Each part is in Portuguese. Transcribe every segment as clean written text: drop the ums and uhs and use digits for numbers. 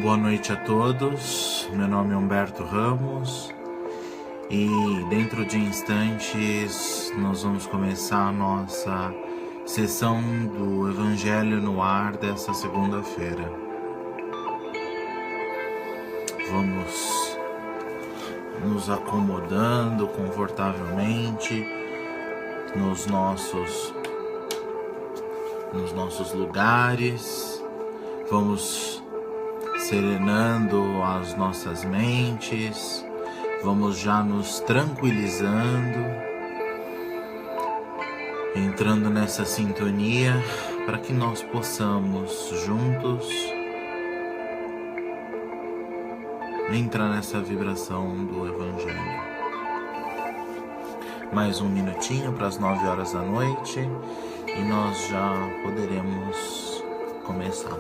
Boa noite a todos, meu nome é Humberto Ramos e dentro de instantes nós vamos começar a nossa sessão do Evangelho no Ar dessa segunda-feira. Vamos nos acomodando confortavelmente nos nossos lugares, vamos serenando as nossas mentes, vamos já nos tranquilizando, entrando nessa sintonia para que nós possamos juntos entrar nessa vibração do Evangelho. Mais um minutinho para as 9 horas da noite e nós já poderemos começar.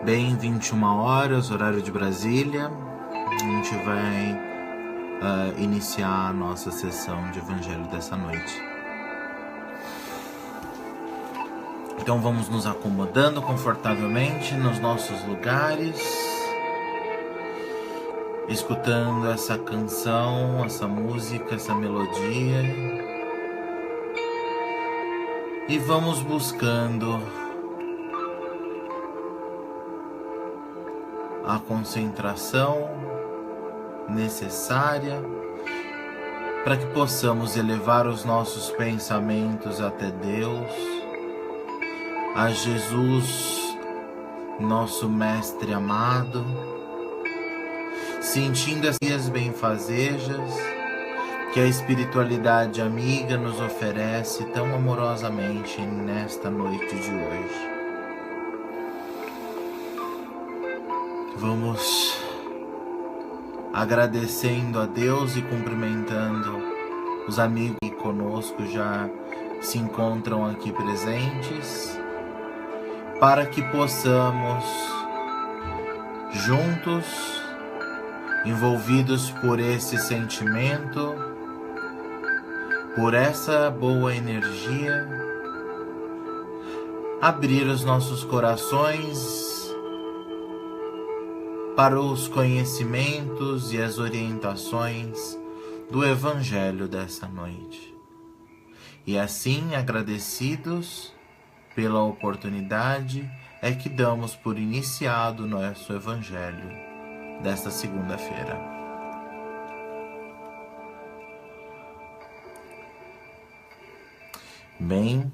Bem, 21 horas, horário de Brasília, a gente vai iniciar a nossa sessão de Evangelho dessa noite. Então vamos nos acomodando confortavelmente nos nossos lugares, escutando essa canção, essa música, essa melodia, e vamos buscando a concentração necessária para que possamos elevar os nossos pensamentos até Deus, a Jesus, nosso Mestre amado, sentindo as benfazejas que a espiritualidade amiga nos oferece tão amorosamente nesta noite de hoje. Vamos agradecendo a Deus e cumprimentando os amigos que conosco já se encontram aqui presentes, para que possamos, juntos, envolvidos por esse sentimento, por essa boa energia, abrir os nossos corações para os conhecimentos e as orientações do Evangelho dessa noite. E assim, agradecidos pela oportunidade, é que damos por iniciado o nosso Evangelho desta segunda-feira. Bem,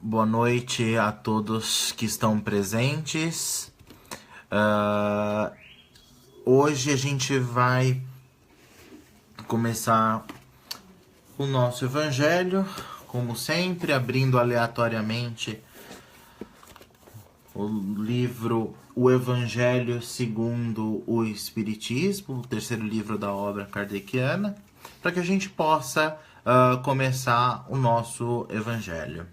boa noite a todos que estão presentes. Hoje a gente vai começar o nosso Evangelho, como sempre, abrindo aleatoriamente o livro O Evangelho segundo o Espiritismo, o terceiro livro da obra kardeciana, para que a gente possa começar o nosso Evangelho.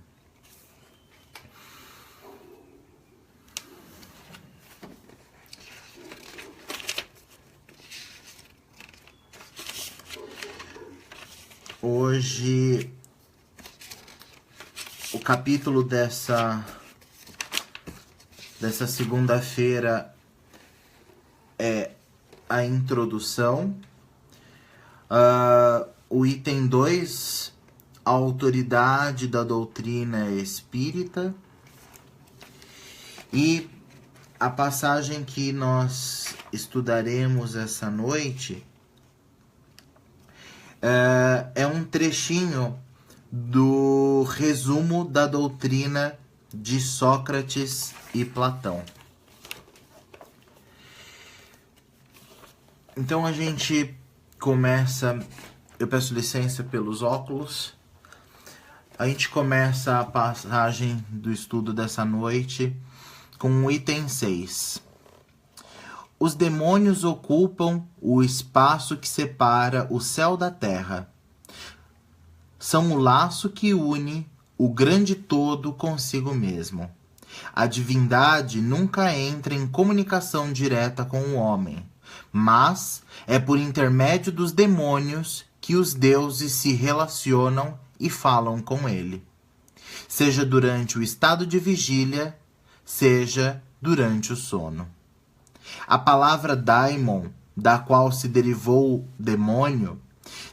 Hoje, o capítulo dessa segunda-feira é a introdução. O item 2, a autoridade da doutrina espírita. E a passagem que nós estudaremos essa noite é um trechinho do resumo da doutrina de Sócrates e Platão. Então a gente começa. Eu peço licença pelos óculos. a gente começa a passagem do estudo dessa noite com o item 6. Os demônios ocupam o espaço que separa o céu da terra. São o laço que une o grande todo consigo mesmo. A divindade nunca entra em comunicação direta com o homem, mas é por intermédio dos demônios que os deuses se relacionam e falam com ele, seja durante o estado de vigília, seja durante o sono. A palavra daimon, da qual se derivou demônio,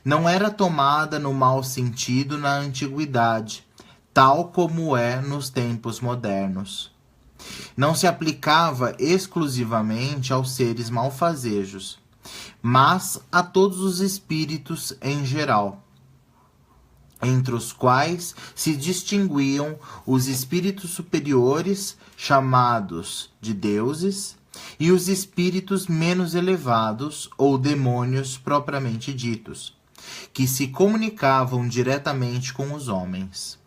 não era tomada no mau sentido na antiguidade, tal como é nos tempos modernos. Não se aplicava exclusivamente aos seres malfazejos, mas a todos os espíritos em geral, entre os quais se distinguiam os espíritos superiores, chamados de deuses, e os espíritos menos elevados, ou demônios propriamente ditos, que se comunicavam diretamente com os homens.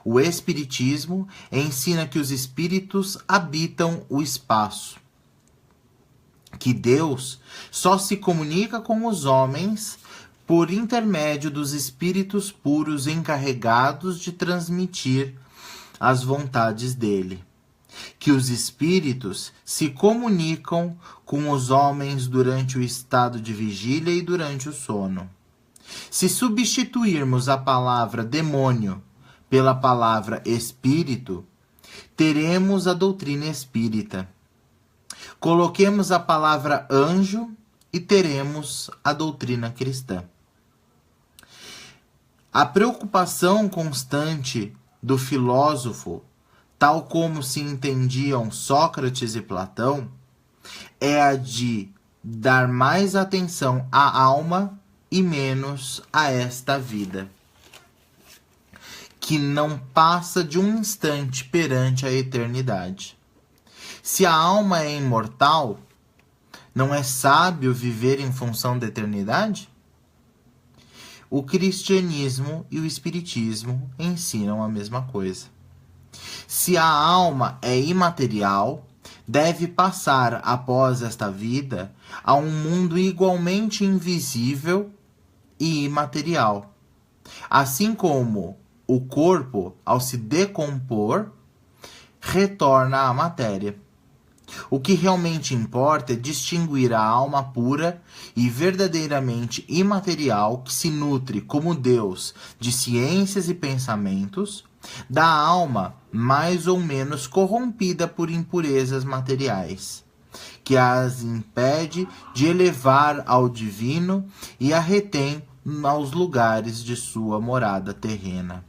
O Espiritismo ensina que os espíritos habitam o espaço, que Deus só se comunica com os homens por intermédio dos espíritos puros encarregados de transmitir as vontades dele, que os espíritos se comunicam com os homens durante o estado de vigília e durante o sono. Se substituirmos a palavra demônio pela palavra espírito, teremos a doutrina espírita. Coloquemos a palavra anjo e teremos a doutrina cristã. A preocupação constante do filósofo, tal como se entendiam Sócrates e Platão, é a de dar mais atenção à alma e menos a esta vida, que não passa de um instante perante a eternidade. Se a alma é imortal, não é sábio viver em função da eternidade? O cristianismo e o espiritismo ensinam a mesma coisa. Se a alma é imaterial, deve passar após esta vida a um mundo igualmente invisível e imaterial, assim como o corpo, ao se decompor, retorna à matéria. O que realmente importa é distinguir a alma pura e verdadeiramente imaterial, que se nutre como Deus de ciências e pensamentos, da alma mais ou menos corrompida por impurezas materiais, que as impede de elevar ao divino e a retém aos lugares de sua morada terrena.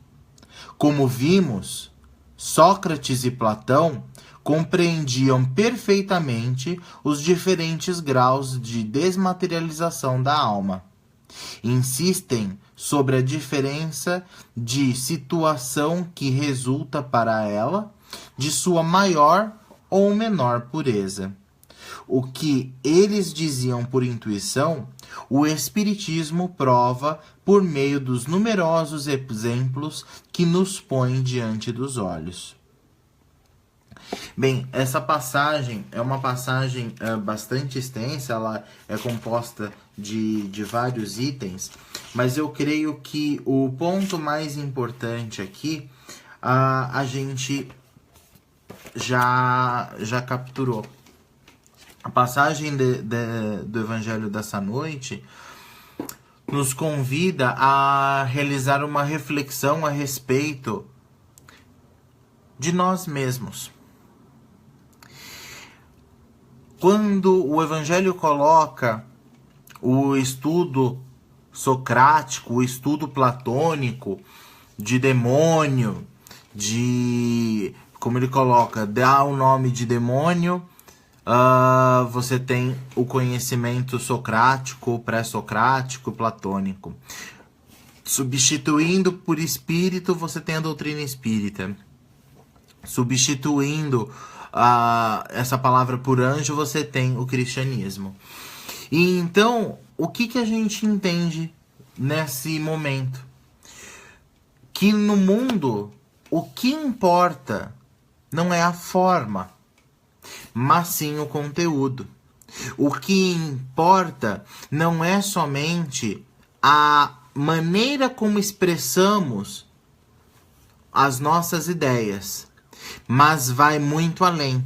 Como vimos, Sócrates e Platão compreendiam perfeitamente os diferentes graus de desmaterialização da alma. Insistem sobre a diferença de situação que resulta para ela de sua maior ou menor pureza. O que eles diziam por intuição, o Espiritismo prova por meio dos numerosos exemplos que nos põe diante dos olhos. Bem, essa passagem é uma passagem bastante extensa, ela é composta de vários itens, mas eu creio que o ponto mais importante aqui a gente já capturou. A passagem do Evangelho dessa noite nos convida a realizar uma reflexão a respeito de nós mesmos. Quando o Evangelho coloca o estudo socrático, o estudo platônico de demônio, como ele coloca, dá o nome de demônio, você tem o conhecimento socrático, pré-socrático, platônico. Substituindo por espírito, você tem a doutrina espírita. Substituindo essa palavra por anjo, você tem o cristianismo. E então, o que a gente entende nesse momento? que no mundo o que importa não é a forma, mas sim o conteúdo. O que importa não é somente a maneira como expressamos as nossas ideias, mas vai muito além.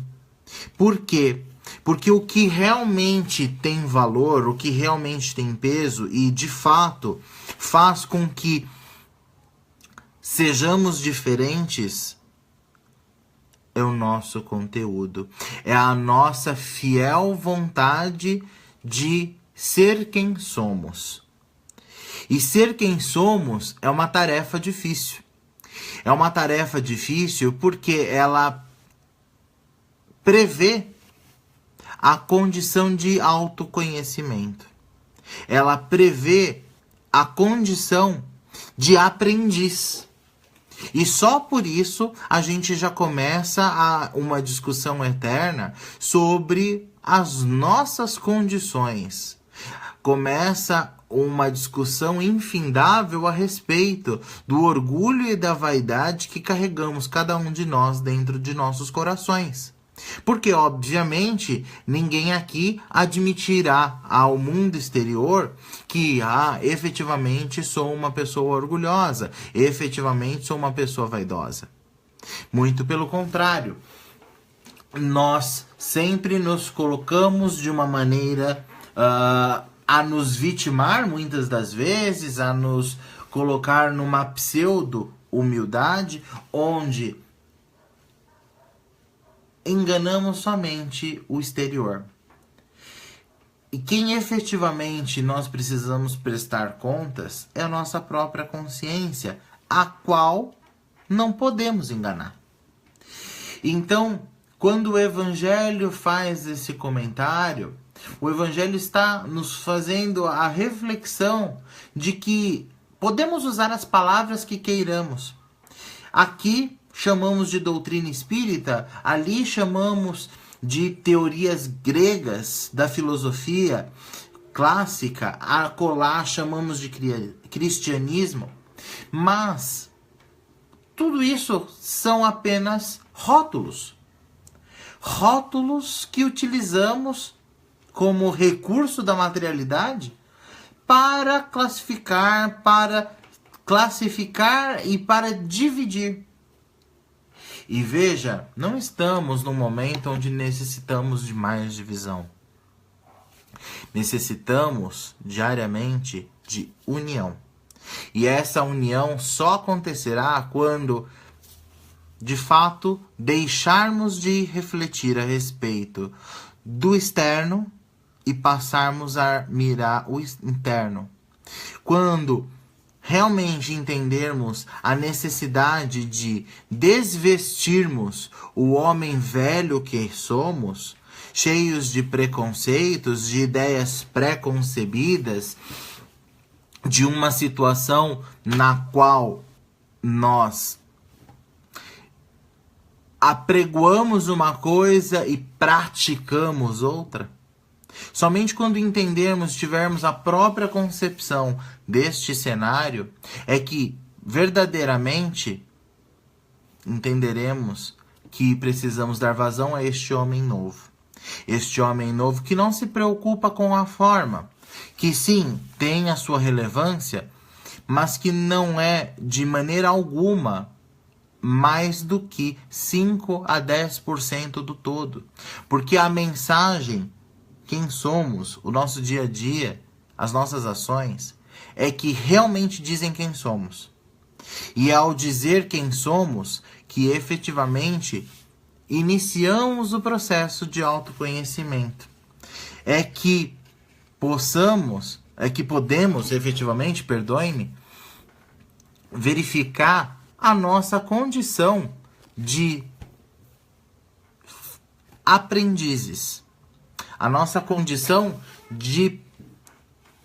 Por quê? Porque o que realmente tem valor, o que realmente tem peso e de fato faz com que sejamos diferentes é o nosso conteúdo. É a nossa fiel vontade de ser quem somos. E ser quem somos é uma tarefa difícil. É uma tarefa difícil porque ela prevê a condição de autoconhecimento. Ela prevê a condição de aprendiz. E só por isso a gente já começa uma discussão eterna sobre as nossas condições. Começa uma discussão infindável a respeito do orgulho e da vaidade que carregamos cada um de nós dentro de nossos corações. Porque, obviamente, ninguém aqui admitirá ao mundo exterior que, efetivamente sou uma pessoa orgulhosa, efetivamente sou uma pessoa vaidosa. Muito pelo contrário. Nós sempre nos colocamos de uma maneira a nos vitimar, muitas das vezes, a nos colocar numa pseudo-humildade, onde enganamos somente o exterior. E quem efetivamente nós precisamos prestar contas é a nossa própria consciência, a qual não podemos enganar. Então, quando o Evangelho faz esse comentário, o Evangelho está nos fazendo a reflexão de que podemos usar as palavras que queiramos. Aqui chamamos de doutrina espírita, ali chamamos de teorias gregas da filosofia clássica, acolá chamamos de cristianismo, mas tudo isso são apenas rótulos. Rótulos que utilizamos como recurso da materialidade para classificar e para dividir. E veja, não estamos num momento onde necessitamos de mais divisão. Necessitamos diariamente de união. E essa união só acontecerá quando, de fato, deixarmos de refletir a respeito do externo e passarmos a mirar o interno. Quando realmente entendermos a necessidade de desvestirmos o homem velho que somos, cheios de preconceitos, de ideias pré-concebidas, de uma situação na qual nós apregoamos uma coisa e praticamos outra. Somente quando entendermos, tivermos a própria concepção deste cenário, é que verdadeiramente entenderemos que precisamos dar vazão a este homem novo. Este homem novo que não se preocupa com a forma, que sim, tem a sua relevância, mas que não é de maneira alguma mais do que 5 a 10% do todo. Porque a mensagem, quem somos, o nosso dia a dia, as nossas ações, é que realmente dizem quem somos. E ao dizer quem somos, que efetivamente iniciamos o processo de autoconhecimento. É que podemos efetivamente, perdoe-me, verificar a nossa condição de aprendizes. A nossa condição de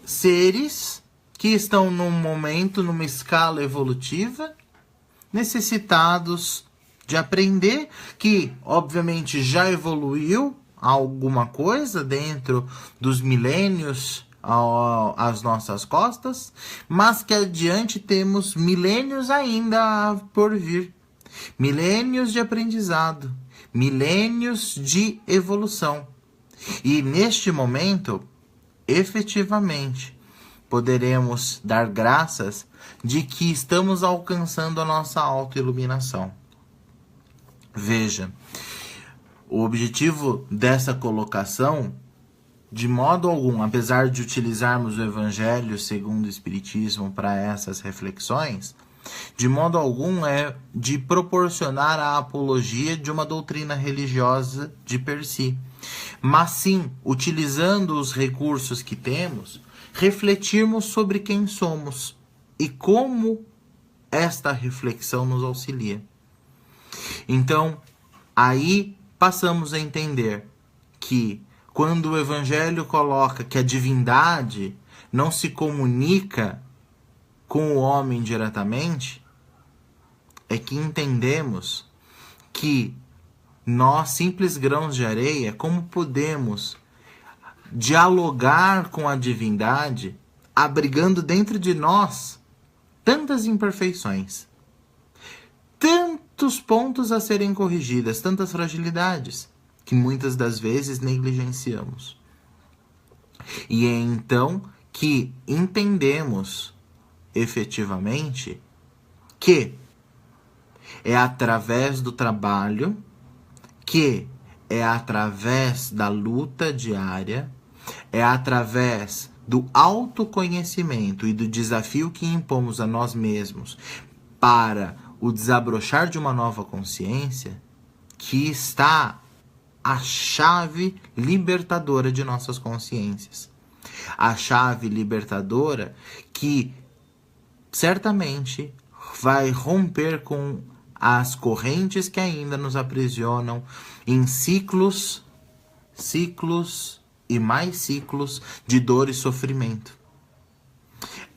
seres que estão num momento, numa escala evolutiva, necessitados de aprender, que obviamente já evoluiu alguma coisa dentro dos milênios às nossas costas, mas que adiante temos milênios ainda por vir. Milênios de aprendizado, milênios de evolução. E neste momento, efetivamente, poderemos dar graças de que estamos alcançando a nossa autoiluminação. Veja, o objetivo dessa colocação, de modo algum, apesar de utilizarmos o Evangelho segundo o Espiritismo para essas reflexões, de modo algum é de proporcionar a apologia de uma doutrina religiosa de per si, mas sim, utilizando os recursos que temos, refletirmos sobre quem somos e como esta reflexão nos auxilia. Então, aí passamos a entender que quando o Evangelho coloca que a divindade não se comunica com o homem diretamente, é que entendemos que nós, simples grãos de areia, como podemos dialogar com a divindade, abrigando dentro de nós tantas imperfeições, tantos pontos a serem corrigidas, tantas fragilidades, que muitas das vezes negligenciamos. E é então que entendemos efetivamente que é através do trabalho, que é através da luta diária, é através do autoconhecimento e do desafio que impomos a nós mesmos para o desabrochar de uma nova consciência que está a chave libertadora de nossas consciências. A chave libertadora que certamente vai romper com as correntes que ainda nos aprisionam em ciclos e mais ciclos de dor e sofrimento.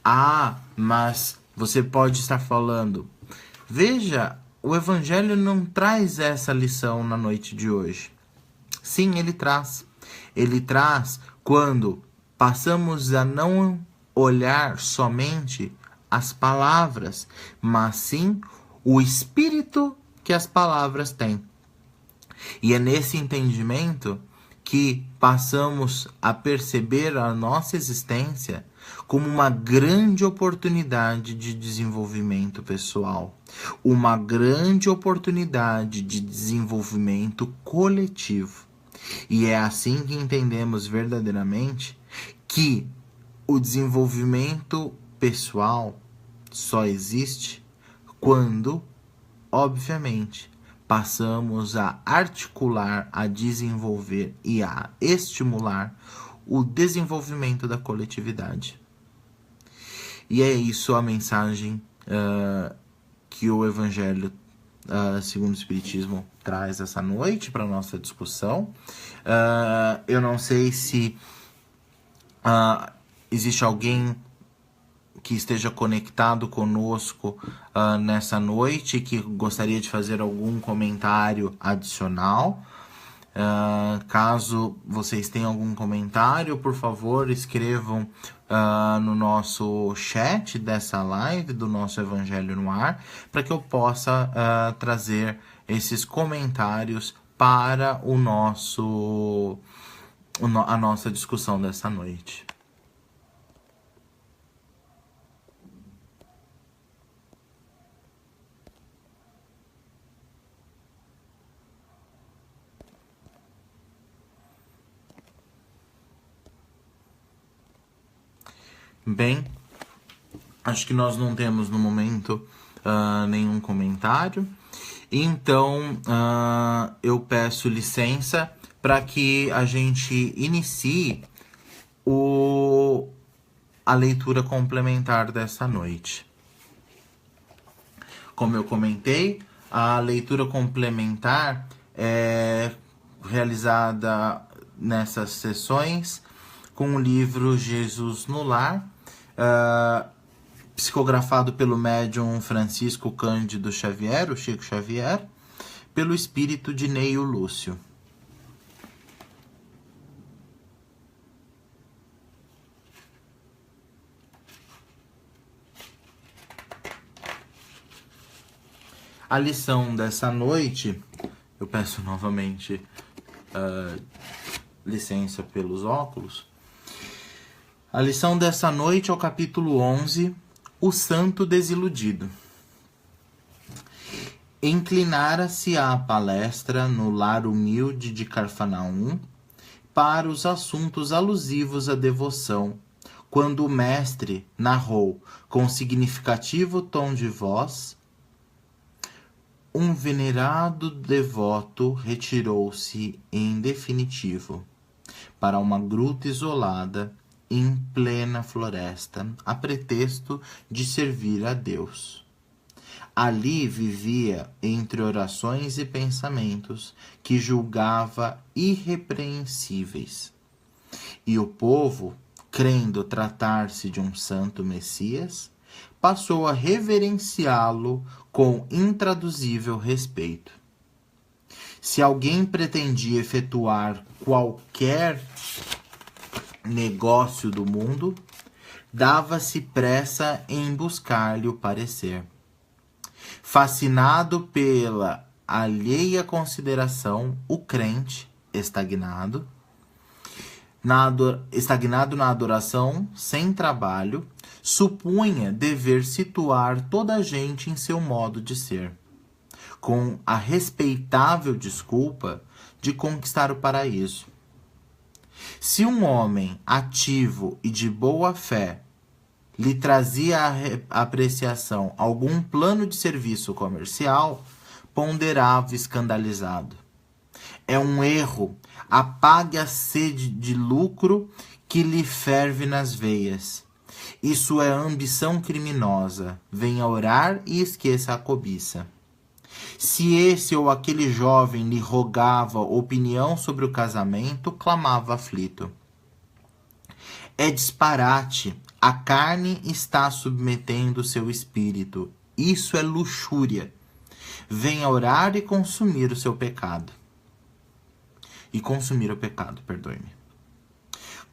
Ah, mas você pode estar falando, veja, o Evangelho não traz essa lição na noite de hoje. Sim, ele traz. Ele traz quando passamos a não olhar somente as palavras, mas sim o espírito que as palavras têm. E é nesse entendimento que passamos a perceber a nossa existência como uma grande oportunidade de desenvolvimento pessoal, uma grande oportunidade de desenvolvimento coletivo. E é assim que entendemos verdadeiramente que o desenvolvimento pessoal só existe quando, obviamente, passamos a articular, a desenvolver e a estimular o desenvolvimento da coletividade. E é isso a mensagem que o Evangelho segundo o Espiritismo traz essa noite para a nossa discussão. Eu não sei se existe alguém que esteja conectado conosco nessa noite, que gostaria de fazer algum comentário adicional. Caso vocês tenham algum comentário, por favor, escrevam no nosso chat dessa live, do nosso Evangelho no Ar, para que eu possa trazer esses comentários para a nossa discussão dessa noite. Bem, acho que nós não temos no momento nenhum comentário, então eu peço licença para que a gente inicie a leitura complementar dessa noite. Como eu comentei, a leitura complementar é realizada nessas sessões com o livro Jesus no Lar, psicografado pelo médium Francisco Cândido Xavier, o Chico Xavier, pelo espírito de Neio Lúcio. A lição dessa noite, eu peço novamente licença pelos óculos. A lição dessa noite é o capítulo 11, o santo desiludido. Inclinara-se à palestra no lar humilde de Carfanaum para os assuntos alusivos à devoção, quando o mestre narrou com significativo tom de voz: um venerado devoto retirou-se em definitivo para uma gruta isolada em plena floresta, a pretexto de servir a Deus. Ali vivia entre orações e pensamentos que julgava irrepreensíveis. E o povo, crendo tratar-se de um santo Messias, passou a reverenciá-lo com intraduzível respeito. Se alguém pretendia efetuar qualquer negócio do mundo, dava-se pressa em buscar-lhe o parecer. Fascinado pela alheia consideração, o crente, estagnado na adoração, sem trabalho, supunha dever situar toda a gente em seu modo de ser, com a respeitável desculpa de conquistar o paraíso. Se um homem ativo e de boa fé lhe trazia a apreciação algum plano de serviço comercial, ponderava escandalizado: é um erro, apague a sede de lucro que lhe ferve nas veias. Isso é ambição criminosa, venha orar e esqueça a cobiça. Se esse ou aquele jovem lhe rogava opinião sobre o casamento, clamava aflito: é disparate, a carne está submetendo seu espírito, isso é luxúria. Venha orar e consumir o seu pecado. Perdoe-me.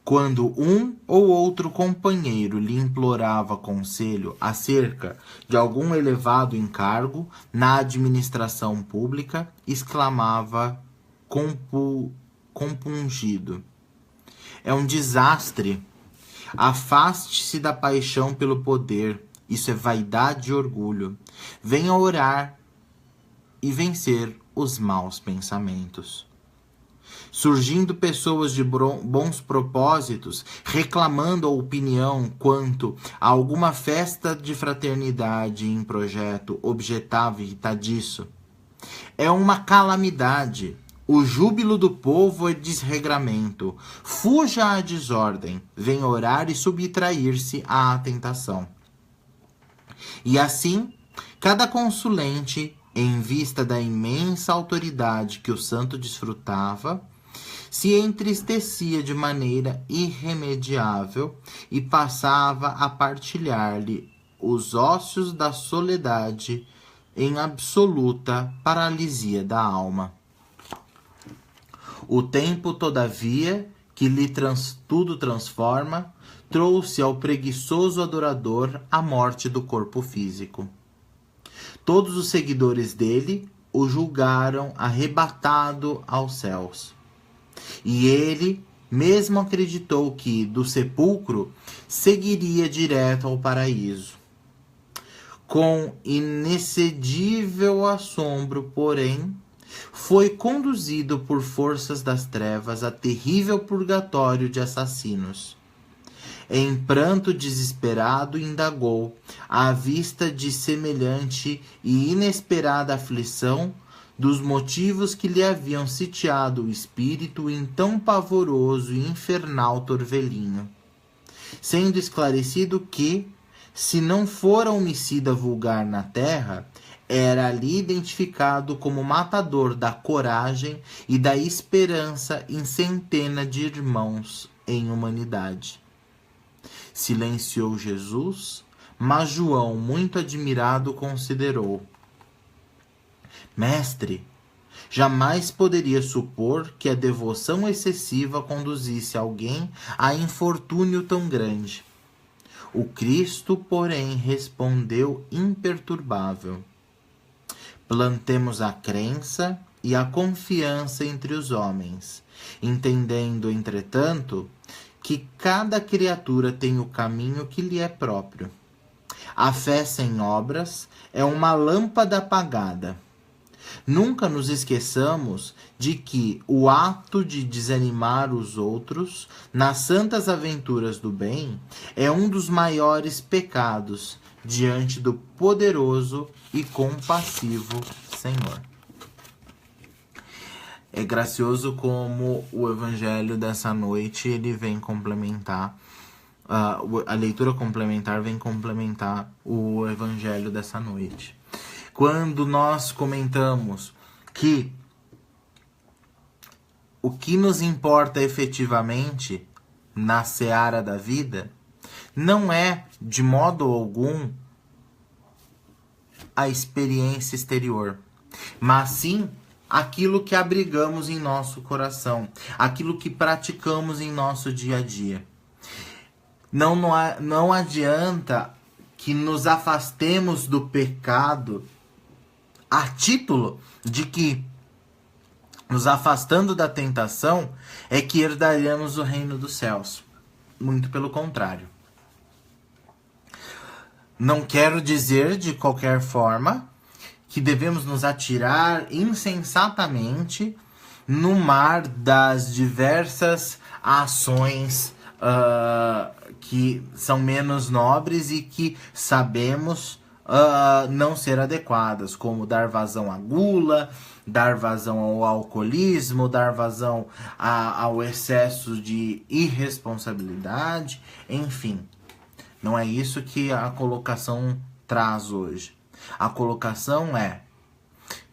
Quando um ou outro companheiro lhe implorava conselho acerca de algum elevado encargo na administração pública, exclamava compungido: é um desastre. Afaste-se da paixão pelo poder. Isso é vaidade e orgulho. Venha orar e vencer os maus pensamentos. Surgindo pessoas de bons propósitos, reclamando a opinião quanto a alguma festa de fraternidade em projeto, objetava irritadiço: é uma calamidade. O júbilo do povo é desregramento. Fuja à desordem. Venha orar e subtrair-se à tentação. E assim, cada consulente, em vista da imensa autoridade que o santo desfrutava, se entristecia de maneira irremediável e passava a partilhar-lhe os ócios da soledade em absoluta paralisia da alma. O tempo, todavia, que lhe tudo transforma, trouxe ao preguiçoso adorador a morte do corpo físico. Todos os seguidores dele o julgaram arrebatado aos céus. E ele mesmo acreditou que, do sepulcro, seguiria direto ao paraíso. Com inexcedível assombro, porém, foi conduzido por forças das trevas a terrível purgatório de assassinos. Em pranto desesperado indagou, à vista de semelhante e inesperada aflição, dos motivos que lhe haviam sitiado o espírito em tão pavoroso e infernal torvelinho. Sendo esclarecido que, se não fora homicida vulgar na terra, era ali identificado como matador da coragem e da esperança em centena de irmãos em humanidade. Silenciou Jesus, mas João, muito admirado, considerou: Mestre, jamais poderia supor que a devoção excessiva conduzisse alguém a infortúnio tão grande. O Cristo, porém, respondeu imperturbável: Plantemos a crença e a confiança entre os homens, entendendo, entretanto, que cada criatura tem o caminho que lhe é próprio. A fé sem obras é uma lâmpada apagada. Nunca nos esqueçamos de que o ato de desanimar os outros nas santas aventuras do bem é um dos maiores pecados diante do poderoso e compassivo Senhor. É gracioso como o evangelho dessa noite ele vem complementar, a leitura complementar vem complementar o evangelho dessa noite. Quando nós comentamos que o que nos importa efetivamente na seara da vida não é, de modo algum, a experiência exterior, mas sim aquilo que abrigamos em nosso coração, aquilo que praticamos em nosso dia a dia. Não adianta que nos afastemos do pecado a título de que, nos afastando da tentação, é que herdaremos o reino dos céus. Muito pelo contrário. Não quero dizer, de qualquer forma, que devemos nos atirar insensatamente no mar das diversas ações que são menos nobres e que sabemos não ser adequadas, como dar vazão à gula, dar vazão ao alcoolismo, dar vazão ao excesso de irresponsabilidade, enfim. Não é isso que a colocação traz hoje. A colocação é: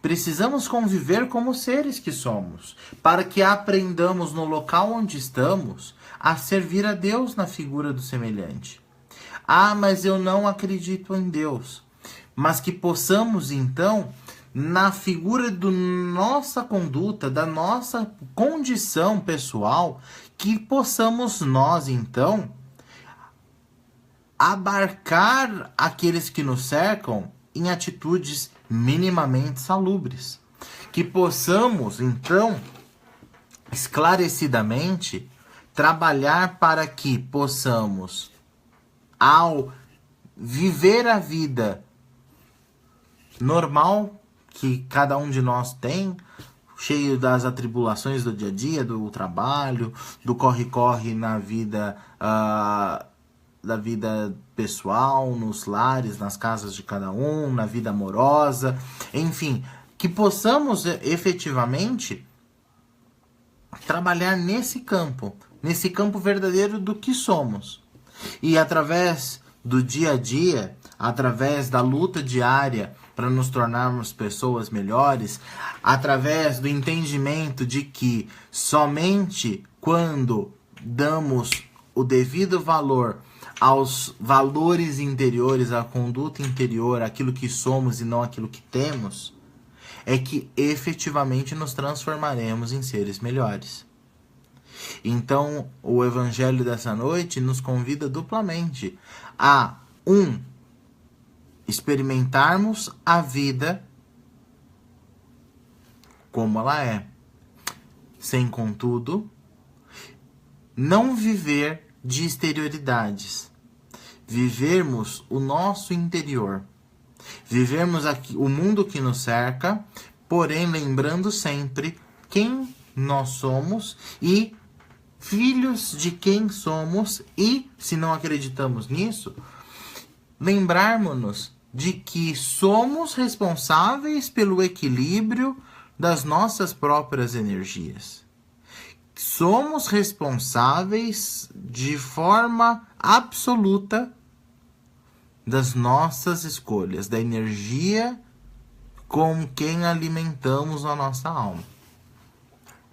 precisamos conviver como seres que somos, para que aprendamos no local onde estamos a servir a Deus na figura do semelhante. Ah, mas eu não acredito em Deus. Mas que possamos, então, na figura da nossa conduta, da nossa condição pessoal, que possamos nós, então, abarcar aqueles que nos cercam em atitudes minimamente salubres. Que possamos, então, esclarecidamente, trabalhar para que possamos, ao viver a vida normal que cada um de nós tem, cheio das atribulações do dia a dia, do trabalho, do corre-corre na vida, da vida pessoal, nos lares, nas casas de cada um, na vida amorosa, enfim, que possamos efetivamente trabalhar nesse campo verdadeiro do que somos. E através do dia a dia, através da luta diária para nos tornarmos pessoas melhores, através do entendimento de que somente quando damos o devido valor aos valores interiores, à conduta interior, aquilo que somos e não aquilo que temos, é que efetivamente nos transformaremos em seres melhores. Então, o evangelho dessa noite nos convida duplamente a experimentarmos a vida como ela é, sem, contudo, não viver de exterioridades, vivermos o nosso interior, vivermos aqui o mundo que nos cerca, porém lembrando sempre quem nós somos e filhos de quem somos, e, se não acreditamos nisso, lembrarmos-nos de que somos responsáveis pelo equilíbrio das nossas próprias energias. Somos responsáveis de forma absoluta das nossas escolhas, da energia com quem alimentamos a nossa alma.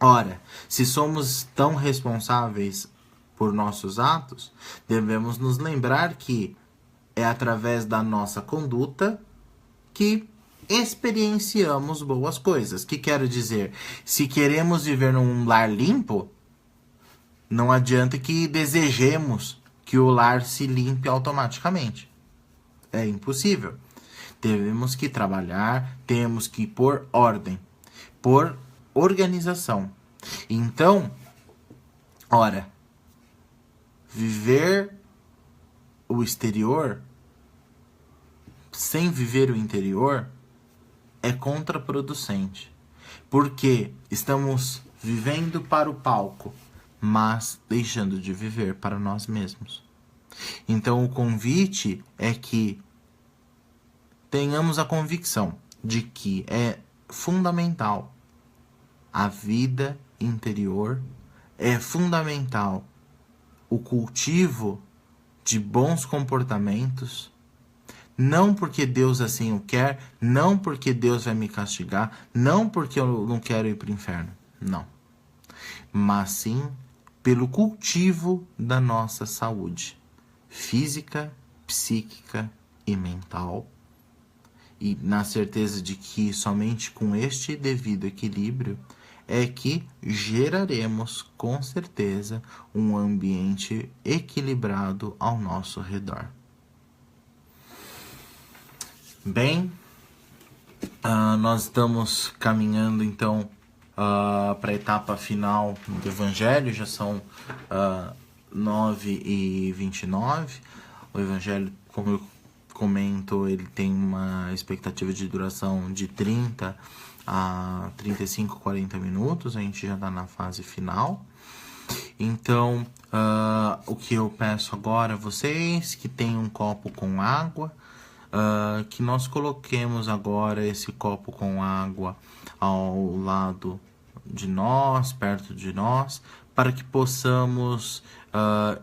Ora, se somos tão responsáveis por nossos atos, devemos nos lembrar que é através da nossa conduta que experienciamos boas coisas. Que quero dizer, se queremos viver num lar limpo, não adianta que desejemos que o lar se limpe automaticamente. É impossível. Temos que trabalhar, temos que pôr ordem, pôr organização. Então, ora, viver o exterior sem viver o interior é contraproducente, porque estamos vivendo para o palco, mas deixando de viver para nós mesmos. Então o convite é que tenhamos a convicção de que é fundamental a vida interior, é fundamental o cultivo de bons comportamentos, não porque Deus assim o quer, não porque Deus vai me castigar, não porque eu não quero ir para o inferno, não. Mas sim pelo cultivo da nossa saúde física, psíquica e mental, e na certeza de que somente com este devido equilíbrio é que geraremos com certeza um ambiente equilibrado ao nosso redor. Bem, nós estamos caminhando então para a etapa final do Evangelho, já são 9h29. O Evangelho, como eu comento, ele tem uma expectativa de duração de 30 a 35, 40 minutos, a gente já está na fase final. Então, o que eu peço agora a vocês, que tenham um copo com água, que nós coloquemos agora esse copo com água ao lado de nós, perto de nós, para que possamos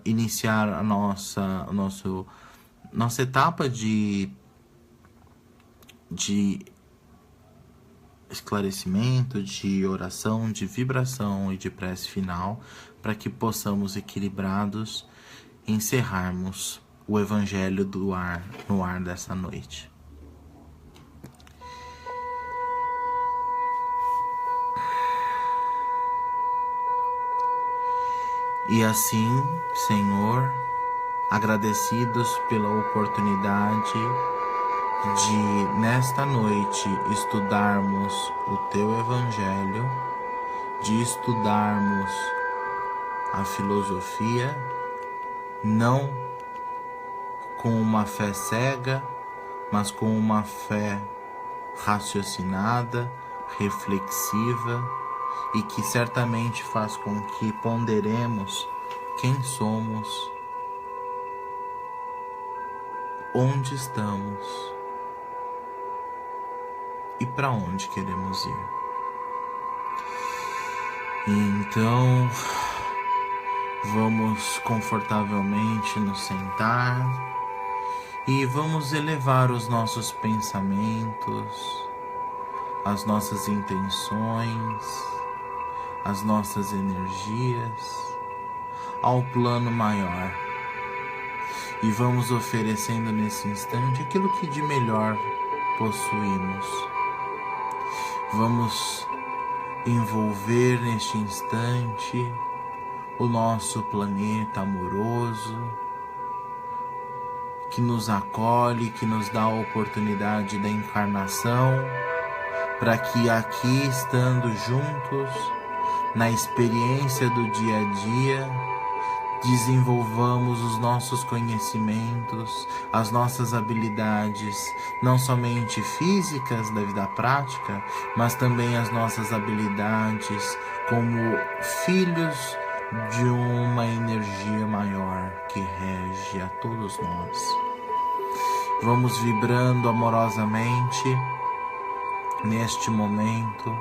iniciar a nossa etapa de esclarecimento, de oração, de vibração e de prece final, para que possamos, equilibrados, encerrarmos o Evangelho no ar dessa noite. E assim, Senhor, agradecidos pela oportunidade de, nesta noite, estudarmos o Teu Evangelho, de estudarmos a filosofia, não com uma fé cega, mas com uma fé raciocinada, reflexiva, e que certamente faz com que ponderemos quem somos, onde estamos e para onde queremos ir. Então, vamos confortavelmente nos sentar e vamos elevar os nossos pensamentos, as nossas intenções, as nossas energias ao plano maior. E vamos oferecendo nesse instante aquilo que de melhor possuímos. Vamos envolver neste instante o nosso planeta amoroso, que nos acolhe, que nos dá a oportunidade da encarnação, para que aqui, estando juntos, na experiência do dia a dia, desenvolvamos os nossos conhecimentos, as nossas habilidades, não somente físicas da vida prática, mas também as nossas habilidades como filhos de uma energia maior que rege a todos nós. Vamos vibrando amorosamente neste momento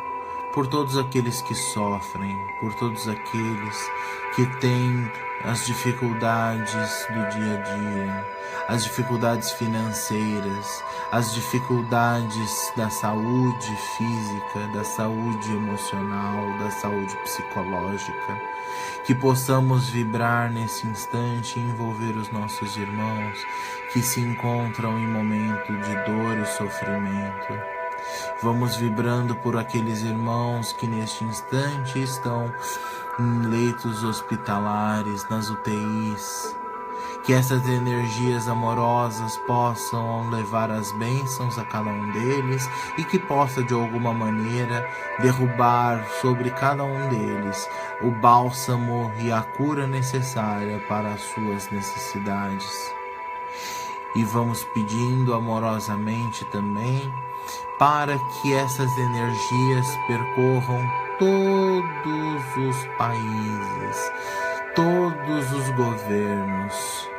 por todos aqueles que sofrem, por todos aqueles que têm as dificuldades do dia a dia, as dificuldades financeiras, as dificuldades da saúde física, da saúde emocional, da saúde psicológica. Que possamos vibrar nesse instante e envolver os nossos irmãos que se encontram em momento de dor e sofrimento. Vamos vibrando por aqueles irmãos que neste instante estão em leitos hospitalares, nas UTIs, que essas energias amorosas possam levar as bênçãos a cada um deles e que possa de alguma maneira derrubar sobre cada um deles o bálsamo e a cura necessária para as suas necessidades. E vamos pedindo amorosamente também para que essas energias percorram todos os países, todos os governos,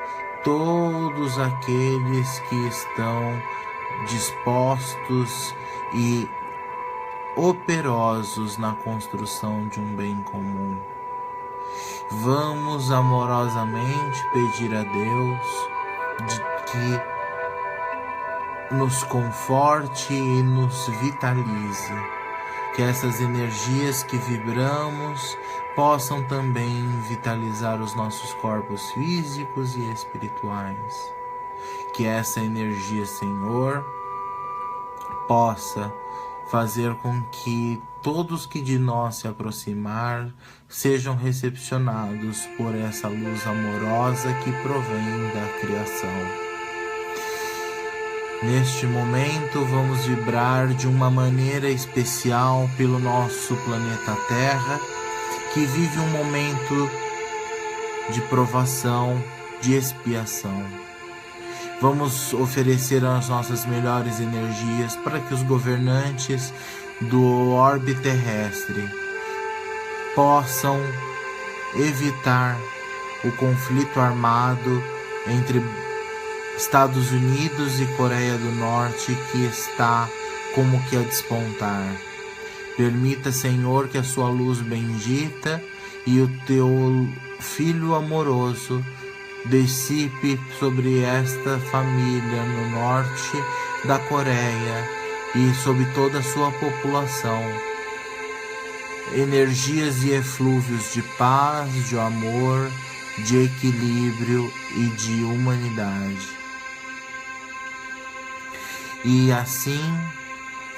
todos aqueles que estão dispostos e operosos na construção de um bem comum. Vamos amorosamente pedir a Deus que nos conforte e nos vitalize, que essas energias que vibramos possam também vitalizar os nossos corpos físicos e espirituais. Que essa energia, Senhor, possa fazer com que todos que de nós se aproximar sejam recepcionados por essa luz amorosa que provém da criação. Neste momento vamos vibrar de uma maneira especial pelo nosso planeta Terra, que vive um momento de provação, de expiação. Vamos oferecer as nossas melhores energias para que os governantes do orbe terrestre possam evitar o conflito armado entre Estados Unidos e Coreia do Norte que está como que a despontar. Permita, Senhor, que a sua luz bendita e o teu Filho amoroso dissipe sobre esta família no norte da Coreia e sobre toda a sua população energias e eflúvios de paz, de amor, de equilíbrio e de humanidade. E assim,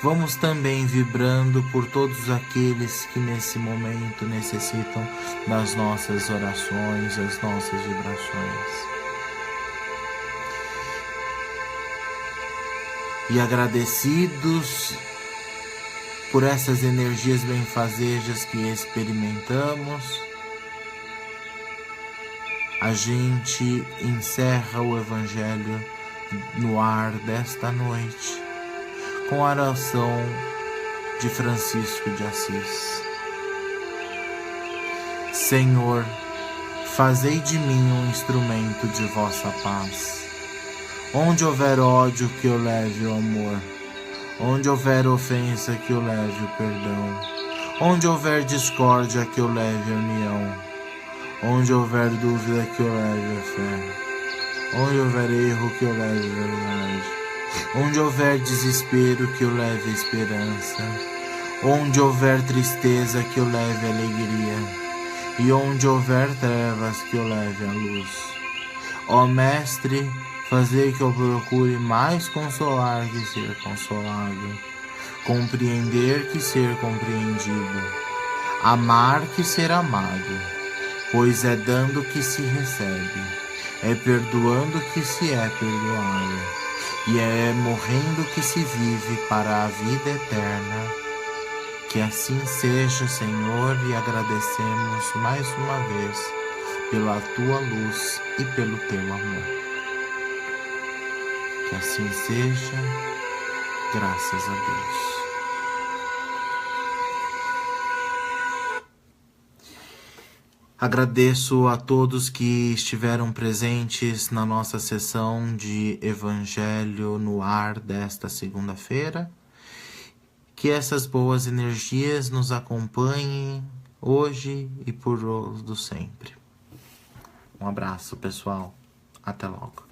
vamos também vibrando por todos aqueles que nesse momento necessitam das nossas orações, das nossas vibrações. E agradecidos por essas energias benfazejas que experimentamos, a gente encerra o Evangelho no ar desta noite com a oração de Francisco de Assis. Senhor, fazei de mim um instrumento de vossa paz. Onde houver ódio, que eu leve o amor. Onde houver ofensa, que eu leve o perdão. Onde houver discórdia, que eu leve a união. Onde houver dúvida, que eu leve a fé. Onde houver erro, que eu leve a verdade. Onde houver desespero, que eu leve a esperança. Onde houver tristeza, que eu leve a alegria. E onde houver trevas, que eu leve a luz. Ó Mestre, fazei que eu procure mais consolar que ser consolado, compreender que ser compreendido, amar que ser amado, pois é dando que se recebe. É perdoando que se é perdoado, e é morrendo que se vive para a vida eterna. Que assim seja, Senhor, e agradecemos mais uma vez pela Tua luz e pelo Teu amor. Que assim seja, graças a Deus. Agradeço a todos que estiveram presentes na nossa sessão de Evangelho no ar desta segunda-feira. Que essas boas energias nos acompanhem hoje e por todo sempre. Um abraço, pessoal. Até logo.